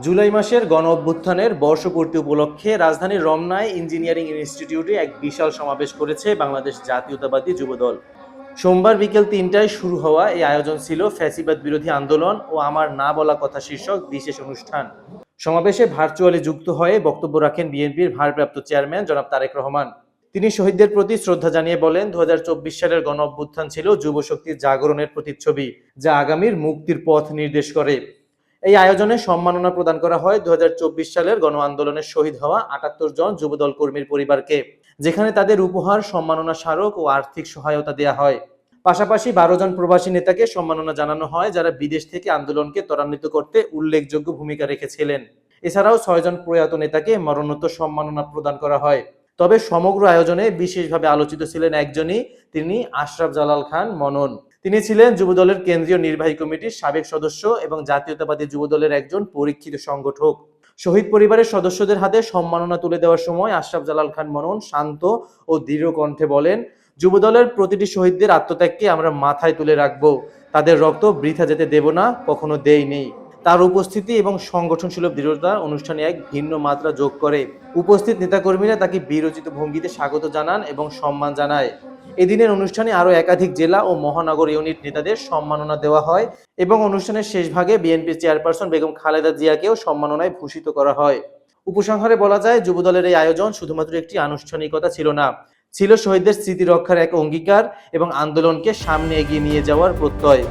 জুলাই মাসের গণ অভ্যুত্থানের বর্ষপূর্তি উপলক্ষে রাজধানীর রমনায় ইঞ্জিনিয়ারিং ইনস্টিটিউটে এক বিশাল সমাবেশ করেছে বাংলাদেশ জাতীয়তাবাদী যুবদল। সোমবার বিকেল ৩টায় শুরু হওয়া এই আয়োজন ছিল ফ্যাসিবাদ বিরোধী আন্দোলন ও আমার না বলা কথা শীর্ষক বিশেষ অনুষ্ঠান। সমাবেশে ভার্চুয়ালি যুক্ত হয়ে বক্তব্য রাখেন বিএনপির ভারপ্রাপ্ত চেয়ারম্যান জনাব তারেক রহমান। তিনি শহীদদের প্রতি শ্রদ্ধা জানিয়ে বলেন, ২০২৪ সালের গণ অভ্যুত্থান ছিল যুবশক্তির জাগরণের প্রতিচ্ছবি, যা আগামীর মুক্তির পথ নির্দেশ করে। এই আয়োজনে সম্মাননা প্রদান করা হয় ২০২৪ সালের গণ আন্দোলনের শহীদ হওয়া ৭৮ জন যুবদল কর্মীর পরিবারকে, যেখানে তাদের উপহার, সম্মাননা স্মারক ও আর্থিক সহায়তা দেয়া হয়। পাশাপাশি ১২ জন প্রবাসী নেতাকে সম্মাননা জানানো হয়, যারা বিদেশ থেকে আন্দোলনকে ত্বরান্বিত করতে উল্লেখযোগ্য ভূমিকা রেখেছিলেন। এছাড়াও ৬ জন প্রয়াত নেতাকে মরণোত্তর সম্মাননা প্রদান করা হয়। তবে সমগ্র আয়োজনে বিশেষভাবে আলোচিত ছিলেন একজনই, তিনি আশরাফ জালাল খান মনন। তিনি ছিলেন যুবদলের কেন্দ্রীয় নির্বাহী কমিটির সাবেক সদস্য এবং জাতীয়তাবাদী যুবদলের একজন পরীক্ষিত সংগঠক। শহীদ পরিবারের সদস্যদের হাতে সম্মাননা তুলে দেওয়ার সময় আশরাফ জালাল খান মনন শান্ত ও দৃঢ় কণ্ঠে বলেন, যুবদলের প্রতিটি শহীদদের আত্মত্যাগকে আমরা মাথায় তুলে রাখব, তাদের রক্ত বৃথা যেতে দেব না, কখনো দেইনি। তার উপস্থিতি এবং সংগঠনশীল দৃঢ়তা অনুষ্ঠানে এক ভিন্ন মাত্রা যোগ করে। উপস্থিত নেতাকর্মীরা তাকে বীরোচিত ভঙ্গিতে স্বাগত জানান এবং সম্মান জানায়। এদিনের অনুষ্ঠানে আরও একাধিক জেলা ও মহানগর ইউনিট নেতাদের সম্মাননা দেওয়া হয় এবং অনুষ্ঠানের শেষ ভাগে বিএনপি চেয়ারপারসন বেগম খালেদা জিয়াকেও সম্মাননায় ভূষিত করা হয়। উপসংহারে বলা যায়, যুবদলের এই আয়োজন শুধুমাত্র একটি আনুষ্ঠানিকতা ছিল না, ছিল শহীদদের স্মৃতি রক্ষার এক অঙ্গীকার এবং আন্দোলনকে সামনে এগিয়ে নিয়ে যাওয়ার প্রত্যয়।